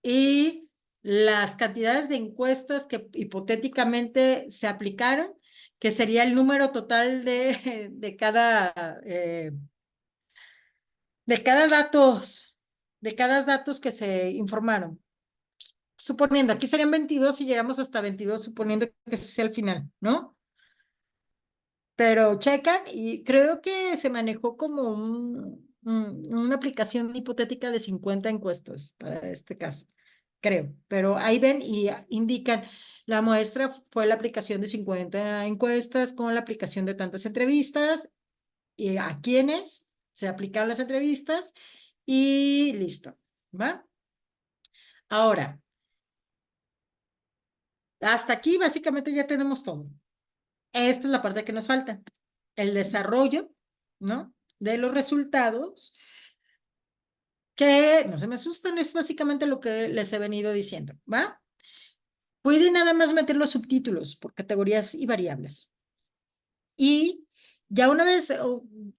y las cantidades de encuestas que hipotéticamente se aplicaron, que sería el número total de cada datos que se informaron. Suponiendo, aquí serían 22 y llegamos hasta 22, suponiendo que ese sea el final, ¿no? Pero checan y creo que se manejó como una aplicación hipotética de 50 encuestas para este caso, creo. Pero ahí ven y indican, la muestra fue la aplicación de 50 encuestas con la aplicación de tantas entrevistas y a quienes se aplicaron las entrevistas y listo, ¿va? Ahora, hasta aquí básicamente ya tenemos todo. Esta es la parte que nos falta, el desarrollo, ¿no? De los resultados, que no se me asustan, es básicamente lo que les he venido diciendo, ¿va? Pueden nada más meter los subtítulos por categorías y variables. Y ya una vez,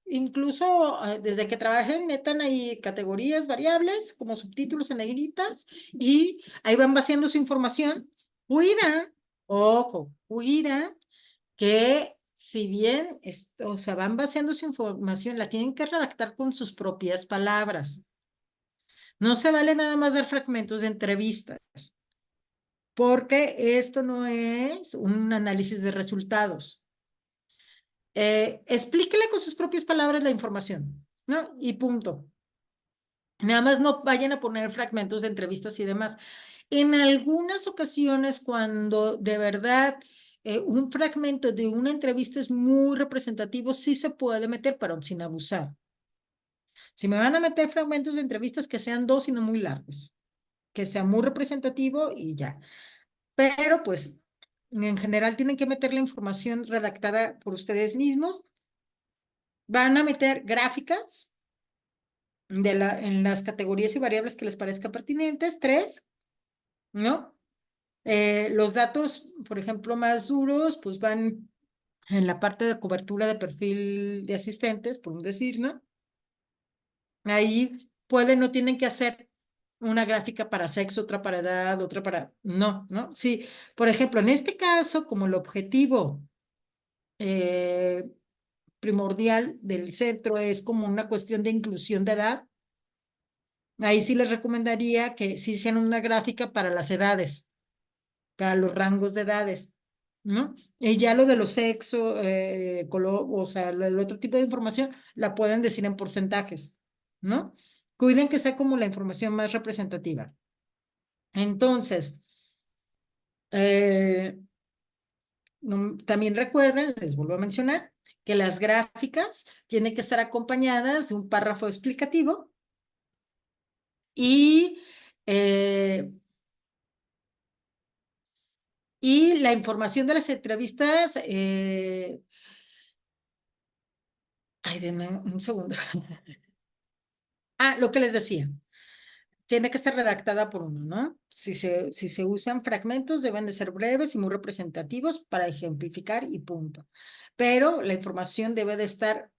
incluso desde que trabajen, metan ahí categorías, variables, como subtítulos en negritas, y ahí van vaciando su información. Cuida, ojo, cuida que si bien, o sea, van vaciando su información, la tienen que redactar con sus propias palabras. No se vale nada más dar fragmentos de entrevistas, porque esto no es un análisis de resultados. Explíquele con sus propias palabras la información, ¿no? Y punto. Nada más no vayan a poner fragmentos de entrevistas y demás. En algunas ocasiones, cuando de verdad un fragmento de una entrevista es muy representativo, sí se puede meter, pero sin abusar. Si me van a meter fragmentos de entrevistas, que sean dos y no muy largos, que sea muy representativo y ya. Pero pues en general tienen que meter la información redactada por ustedes mismos. Van a meter gráficas en las categorías y variables que les parezca pertinentes, tres, ¿no? Los datos, por ejemplo, más duros, pues van en la parte de cobertura de perfil de asistentes, por decir, ¿no? Ahí pueden, no tienen que hacer una gráfica para sexo, otra para edad, otra para... No, ¿no? Sí, por ejemplo, en este caso, como el objetivo eh, primordial del centro es como una cuestión de inclusión de edad, ahí sí les recomendaría que sí hicieran una gráfica para las edades, para los rangos de edades, ¿no? Y ya lo de los sexos, color, o sea, el otro tipo de información la pueden decir en porcentajes, ¿no? Cuiden que sea como la información más representativa. Entonces, eh, también recuerden, les vuelvo a mencionar, que las gráficas tienen que estar acompañadas de un párrafo explicativo y, eh, y la información de las entrevistas, ay, denme un segundo. Ah, lo que les decía, tiene que estar redactada por uno, ¿no? Si se usan fragmentos, deben de ser breves y muy representativos para ejemplificar y punto. Pero la información debe de estar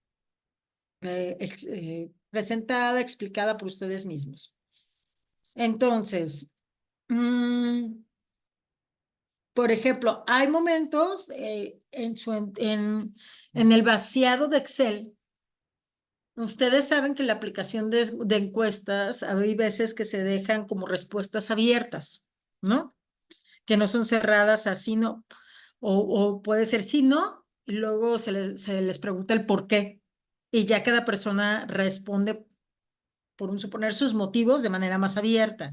presentada, explicada por ustedes mismos. Entonces, por ejemplo, hay momentos en el vaciado de Excel. Ustedes saben que la aplicación de encuestas, hay veces que se dejan como respuestas abiertas, ¿no? Que no son cerradas así, no. O puede ser sí, no, y luego se les pregunta el por qué. Y ya cada persona responde, por un suponer, sus motivos de manera más abierta.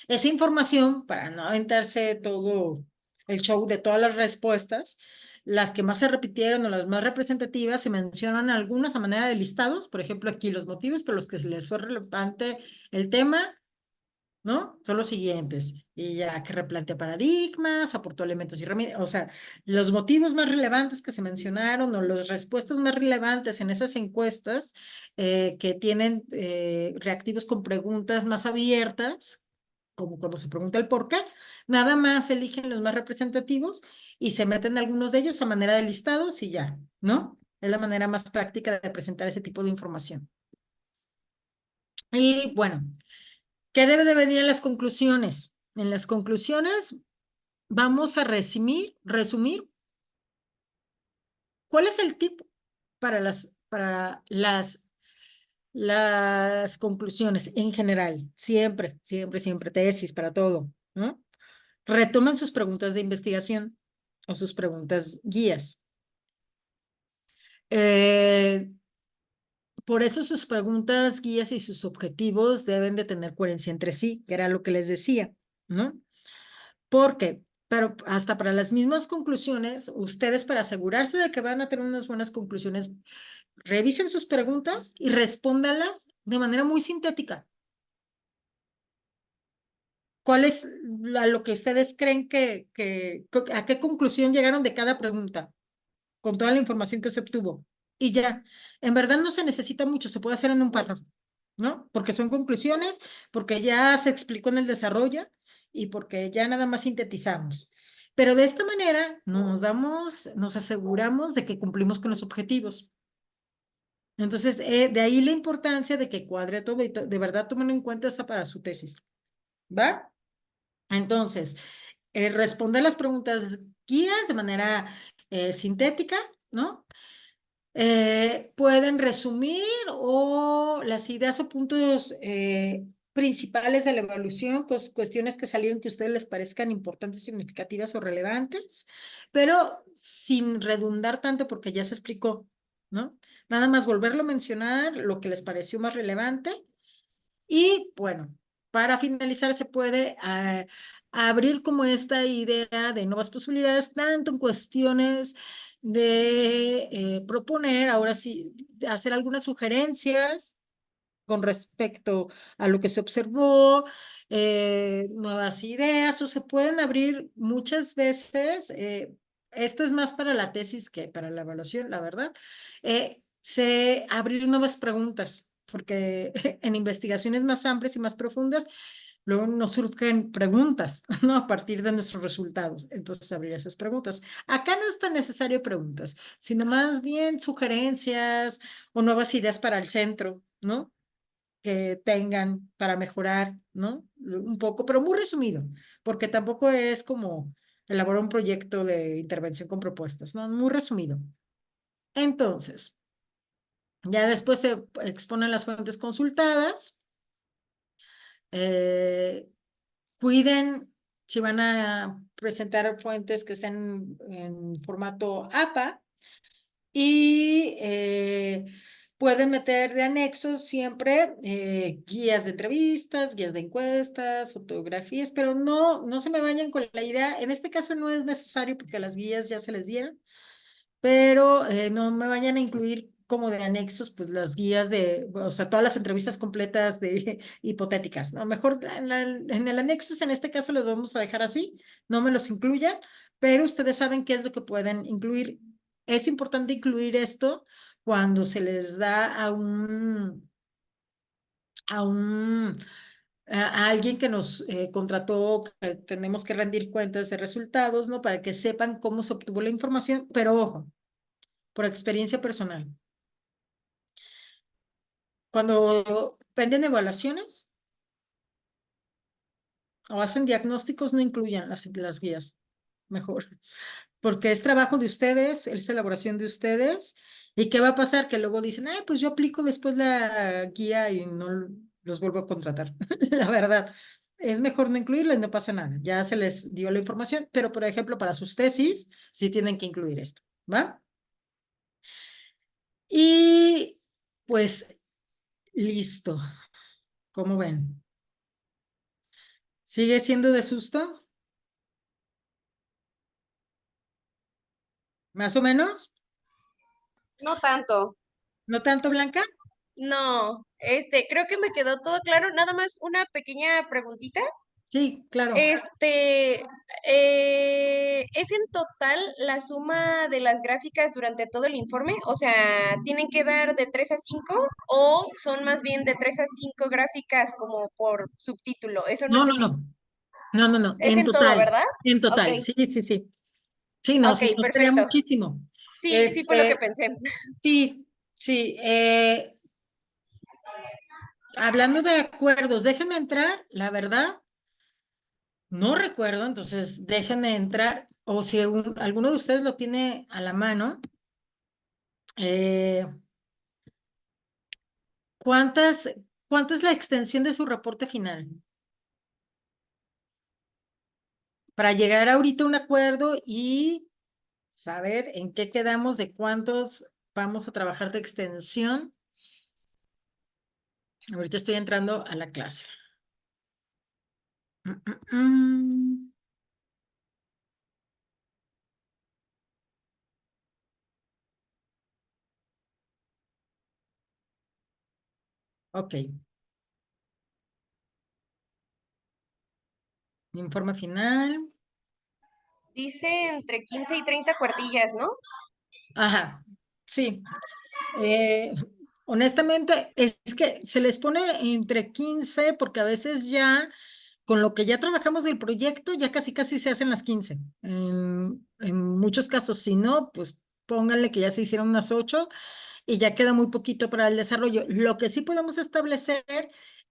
Esa información, para no aventarse todo el show de todas las respuestas, las que más se repitieron o las más representativas, se mencionan algunas a manera de listados, por ejemplo, aquí los motivos por los que se les fue relevante el tema, ¿no? Son los siguientes. Y ya que replantea paradigmas, aportó elementos y herramientas, o sea, los motivos más relevantes que se mencionaron o las respuestas más relevantes en esas encuestas que tienen reactivos con preguntas más abiertas, como cuando se pregunta el por qué, nada más eligen los más representativos y se meten algunos de ellos a manera de listados y ya, ¿no? Es la manera más práctica de presentar ese tipo de información. Y bueno, ¿qué debe de venir en las conclusiones? En las conclusiones vamos a resumir cuál es el tip para las conclusiones en general, siempre, tesis para todo, ¿no? Retoman sus preguntas de investigación o sus preguntas guías. Eh, por eso sus preguntas guías y sus objetivos deben de tener coherencia entre sí, que era lo que les decía, ¿no? Porque, pero hasta para las mismas conclusiones, ustedes para asegurarse de que van a tener unas buenas conclusiones, revisen sus preguntas y respóndanlas de manera muy sintética. ¿Cuál es lo que ustedes creen a qué conclusión llegaron de cada pregunta con toda la información que se obtuvo? Y ya, en verdad no se necesita mucho, se puede hacer en un párrafo, ¿no? Porque son conclusiones, porque ya se explicó en el desarrollo y porque ya nada más sintetizamos. Pero de esta manera nos aseguramos de que cumplimos con los objetivos. Entonces, de ahí la importancia de que cuadre todo y de verdad tomen en cuenta hasta para su tesis, ¿va? Entonces, responder las preguntas guías de manera sintética, ¿no? Pueden resumir o las ideas o puntos principales de la evaluación, pues cuestiones que salieron que a ustedes les parezcan importantes, significativas o relevantes, pero sin redundar tanto porque ya se explicó, ¿no? Nada más volverlo a mencionar, lo que les pareció más relevante y bueno, para finalizar se puede abrir como esta idea de nuevas posibilidades, tanto en cuestiones de proponer, ahora sí, de hacer algunas sugerencias con respecto a lo que se observó, nuevas ideas, o se pueden abrir muchas veces, esto es más para la tesis que para la evaluación, la verdad, abrir nuevas preguntas, porque en investigaciones más amplias y más profundas, luego nos surgen preguntas, ¿no? A partir de nuestros resultados. Entonces, abrir esas preguntas. Acá no es tan necesario preguntas, sino más bien sugerencias o nuevas ideas para el centro, ¿no? Que tengan para mejorar, ¿no? Un poco, pero muy resumido, porque tampoco es como elaborar un proyecto de intervención con propuestas, ¿no? Muy resumido. Entonces, ya después se exponen las fuentes consultadas. eh, Cuiden si van a presentar fuentes que estén en formato APA y pueden meter de anexos siempre guías de entrevistas, guías de encuestas, fotografías, pero no se me vayan con la idea. En este caso no es necesario porque las guías ya se les dieron, pero no me vayan a incluir como de anexos, pues las guías o sea, todas las entrevistas completas de hipotéticas, ¿no? Mejor en el anexo, en este caso los vamos a dejar así, no me los incluyan, pero ustedes saben qué es lo que pueden incluir. Es importante incluir esto cuando se les da a un, a alguien que nos contrató, que tenemos que rendir cuentas de resultados, ¿no? Para que sepan cómo se obtuvo la información, pero ojo, por experiencia personal. Cuando venden evaluaciones o hacen diagnósticos, no incluyan las guías, mejor, porque es trabajo de ustedes, es elaboración de ustedes. ¿Y qué va a pasar? Que luego dicen, ay, pues yo aplico después la guía y no los vuelvo a contratar. La verdad, es mejor no incluirlo y no pasa nada. Ya se les dio la información, pero por ejemplo, para sus tesis, sí tienen que incluir esto, ¿va? Y pues listo, ¿cómo ven? ¿Sigue siendo de susto? ¿Más o menos? No tanto. ¿No tanto, Blanca? No, creo que me quedó todo claro. Nada más una pequeña preguntita. Sí, claro. Este, ¿Es en total la suma de las gráficas durante todo el informe? O sea, ¿tienen que dar de 3 a 5 o son más bien de 3 a 5 gráficas como por subtítulo? Eso no No, no, entendí. no. No, no, no. Es en todo, ¿verdad? En Ok, total. Sí, sí, sí. Sí, no, ok, sí, no sería perfecto. muchísimo. Sí, sí fue lo que Este, pensé. sí, sí. Hablando de acuerdos, déjenme entrar, la verdad, no recuerdo, entonces déjenme entrar, o si alguno de ustedes lo tiene a la mano, eh, ¿cuántas, cuánto es la extensión de su reporte final? Para llegar ahorita a un acuerdo y saber en qué quedamos de cuántos vamos a trabajar de extensión. Ahorita estoy entrando a la clase. Mm, mm, mm. Ok, informe final. Dice entre 15 y 30 cuartillas, ¿no? Ajá, sí. Eh, honestamente, es que se les pone entre 15 porque a veces ya, con lo que ya trabajamos del proyecto, ya casi casi se hacen las 15. En muchos casos, si no, pues pónganle que ya se hicieron unas 8 y ya queda muy poquito para el desarrollo. Lo que sí podemos establecer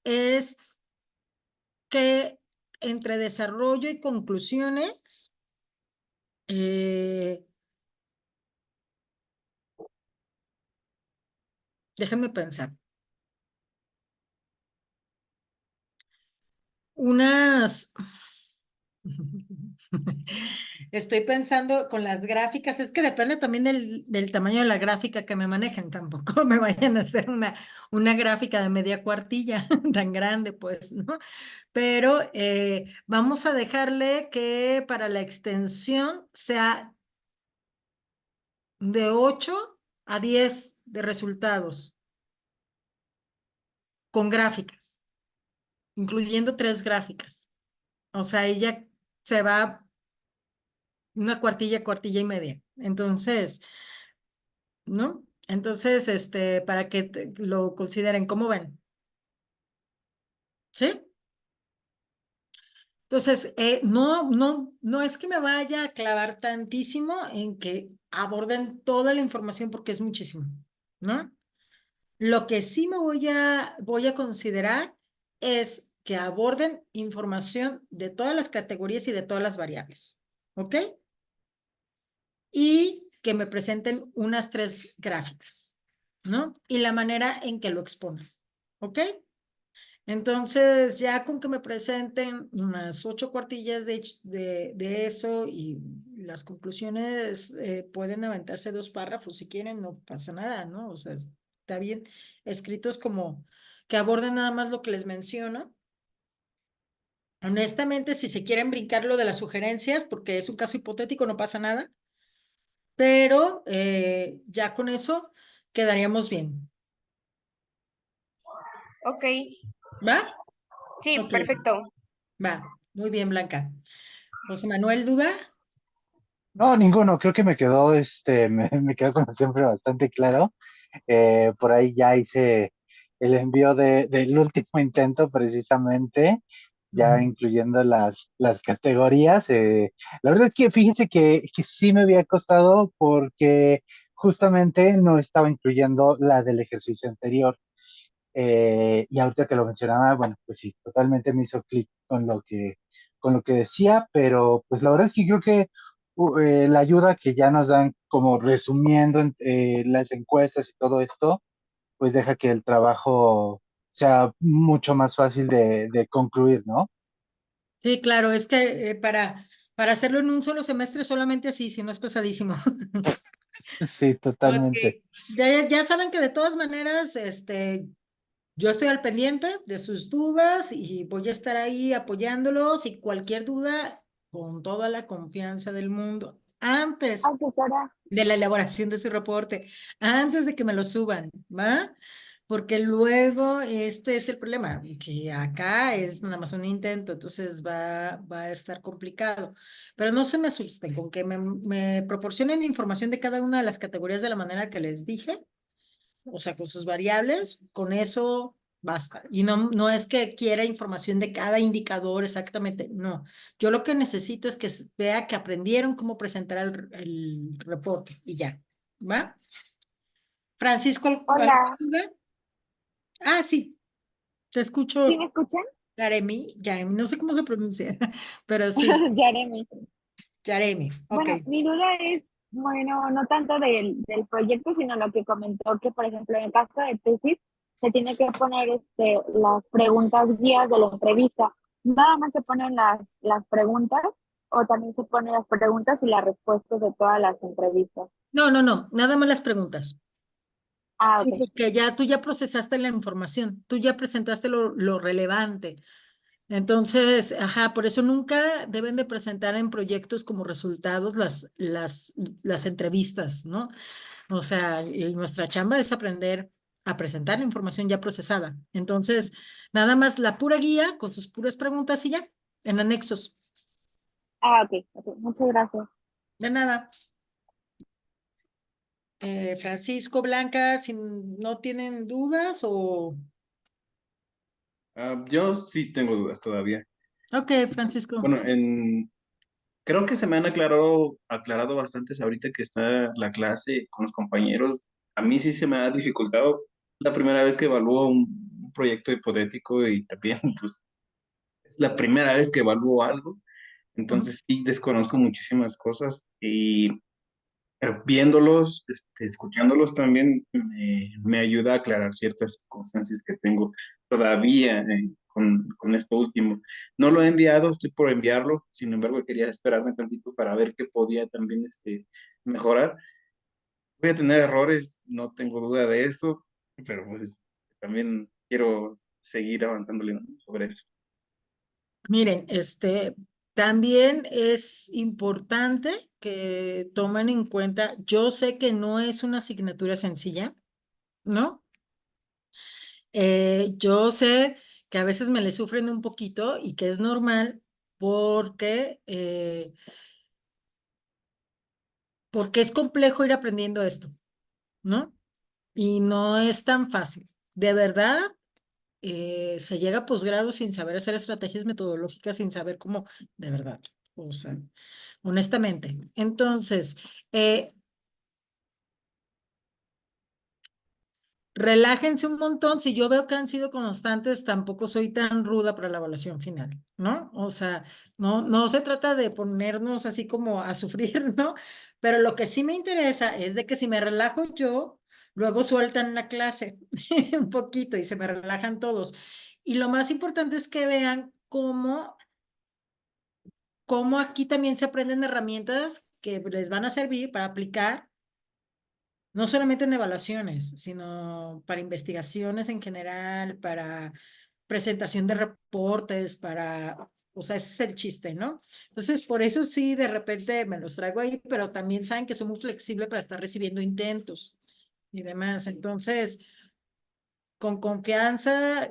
es que entre desarrollo y conclusiones, eh, déjenme pensar, unas... Estoy pensando con las gráficas, es que depende también del tamaño de la gráfica que me manejen, tampoco me vayan a hacer una gráfica de media cuartilla tan grande, pues, ¿no? Pero vamos a dejarle que para la extensión sea de 8 a 10 de resultados con gráficas, incluyendo 3 gráficas. O sea, ella se va una cuartilla, cuartilla y media. Entonces, ¿no? Entonces, para que lo consideren, ¿cómo ven? ¿Sí? Entonces, no es que me vaya a clavar tantísimo en que aborden toda la información porque es muchísimo, ¿no? Lo que sí voy a considerar es que aborden información de todas las categorías y de todas las variables, ¿ok? Y que me presenten unas 3 gráficas, ¿no? Y la manera en que lo exponen, ¿ok? Entonces, ya con que me presenten unas 8 cuartillas de eso y las conclusiones pueden aventarse 2 párrafos si quieren, no pasa nada, ¿no? O sea, está bien escritos como que aborden nada más lo que les menciono. Honestamente, si se quieren brincar lo de las sugerencias, porque es un caso hipotético, no pasa nada, pero ya con eso quedaríamos bien. Ok, ¿Va? sí, Ok, perfecto. va. Muy bien, Blanca. José Manuel, ¿duda? No, ninguno, creo que me quedó, me quedó como siempre bastante claro. Por ahí ya hice el envío del último intento precisamente, ya Ujú. incluyendo las categorías. La verdad es que fíjense que sí me había costado porque justamente no estaba incluyendo la del ejercicio anterior. Y ahorita que lo mencionaba, bueno, pues sí, totalmente me hizo clic con lo que decía, pero pues la verdad es que creo que la ayuda que ya nos dan como resumiendo las encuestas y todo esto, pues deja que el trabajo sea mucho más fácil de concluir, ¿no? Sí, claro, es que para hacerlo en un solo semestre solamente así, si no es pesadísimo. Sí, Ok, totalmente. ya saben que de todas maneras, yo estoy al pendiente de sus dudas y voy a estar ahí apoyándolos y cualquier duda, con toda la confianza del mundo, antes Profesora, de la elaboración de su reporte, antes de que me lo suban, ¿va? porque luego este es el problema, que acá es nada más un intento, entonces va a estar complicado. Pero no se me asusten con que me proporcionen información de cada una de las categorías de la manera que les dije, o sea, con sus variables, con eso basta. Y no es que quiera información de cada indicador exactamente, no. Yo lo que necesito es que vea que aprendieron cómo presentar el reporte y ya, ¿va? Francisco, ¿alguna Hola, duda? Ah, sí, te ¿sí escucho, me escuchan? Yaremi, no sé cómo se pronuncia, pero sí, Jeremy. Yaremi, ok. Bueno, mi duda es, bueno, no tanto del proyecto, sino lo que comentó que, por ejemplo, en el caso de tesis, se tiene que poner las preguntas guías de la entrevista. Nada más se ponen las preguntas o también se ponen las preguntas y las respuestas de todas las entrevistas. No, nada más las preguntas. Ah, Sí, ok. porque ya tú ya procesaste la información, tú ya presentaste lo relevante. Entonces, ajá, por eso nunca deben de presentar en proyectos como resultados las entrevistas, ¿no? O sea, y nuestra chamba es aprender a presentar la información ya procesada. Entonces, nada más la pura guía con sus puras preguntas y ya, en anexos. Ah, ok, ok. Muchas gracias. De nada. Francisco, Blanca, si no tienen dudas o... Yo sí tengo dudas todavía. Ok, Francisco. Bueno, creo que se me han aclarado bastantes ahorita que está la clase con los compañeros. A mí sí se me ha dificultado la primera vez que evalúo un proyecto hipotético y también pues, es la primera vez que evalúo algo. Ujú. Entonces sí desconozco muchísimas cosas y viéndolos, escuchándolos también me ayuda a aclarar ciertas circunstancias que tengo todavía con esto último. No lo he enviado, estoy por enviarlo, sin embargo quería esperarme tantito para ver qué podía también mejorar. Voy a tener errores, no tengo duda de eso, pero pues también quiero seguir avanzándole, ¿no?, sobre eso. Miren, también es importante que tomen en cuenta, yo sé que no es una asignatura sencilla, ¿no? Yo sé que a veces me le sufren un poquito y que es normal porque, porque es complejo ir aprendiendo esto, ¿no? Y no es tan fácil. De verdad, se llega a posgrado sin saber hacer estrategias metodológicas, sin saber cómo, de verdad, o sea, honestamente. Entonces, eh, relájense un montón. Si yo veo que han sido constantes, tampoco soy tan ruda para la evaluación final, ¿no? O sea, no se trata de ponernos así como a sufrir, ¿no? Pero lo que sí me interesa es de que si me relajo yo, luego sueltan la clase un poquito y se me relajan todos. Y lo más importante es que vean cómo aquí también se aprenden herramientas que les van a servir para aplicar no solamente en evaluaciones, sino para investigaciones en general, para presentación de reportes, o sea, ese es el chiste, ¿no? Entonces, por eso sí, de repente me los traigo ahí, pero también saben que soy muy flexible para estar recibiendo intentos y demás. Entonces, con confianza,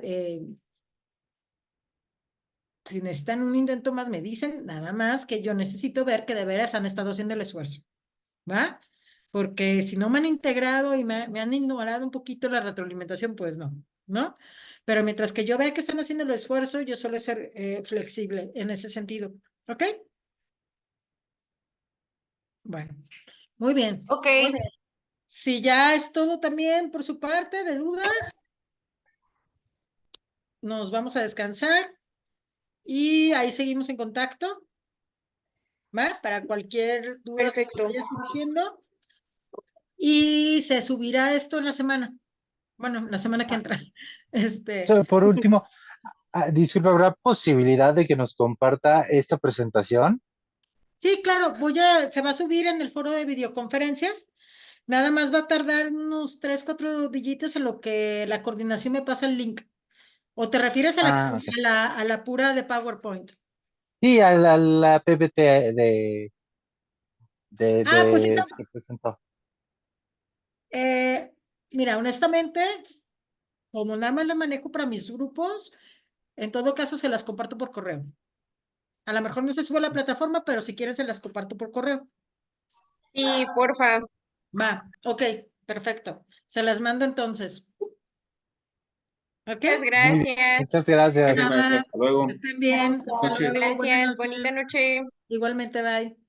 si necesitan un intento más, me dicen, nada más que yo necesito ver que de veras han estado haciendo el esfuerzo. ¿Va? Porque si no me han integrado y me han ignorado un poquito la retroalimentación, pues no, ¿no? Pero mientras que yo vea que están haciendo el esfuerzo, yo suelo ser flexible en ese sentido, ¿ok? Bueno, muy bien. Ok, Si ya es todo también por su parte de dudas, nos vamos a descansar y ahí seguimos en contacto, ¿va? Para cualquier duda que perfecto. vaya surgiendo. Y se subirá esto en la semana. Bueno, la semana que Ah, entra. Este, por último, disculpa, ¿habrá posibilidad de que nos comparta esta presentación? sí, claro, se va a subir en el foro de videoconferencias. Nada más va a tardar unos 3, 4 días en lo que la coordinación me pasa el link. ¿O te refieres a Ah, ok. a la pura de PowerPoint? Sí, a la PPT Ah, pues que presentó. eh, mira, honestamente, Como nada más lo manejo para mis grupos, en todo caso se las comparto por correo. A lo mejor no se sube a la plataforma, pero si quieres se las comparto por correo. Sí, porfa. Va, ok, perfecto. Se las mando entonces. ¿Ok? Muchas Muy bien, muchas gracias. gracias. Gracias, maestra. Nada, Hasta luego. que estén bien. Gracias. Hasta Noches. luego, buenas Gracias. noches. Bonita noche. Igualmente, bye.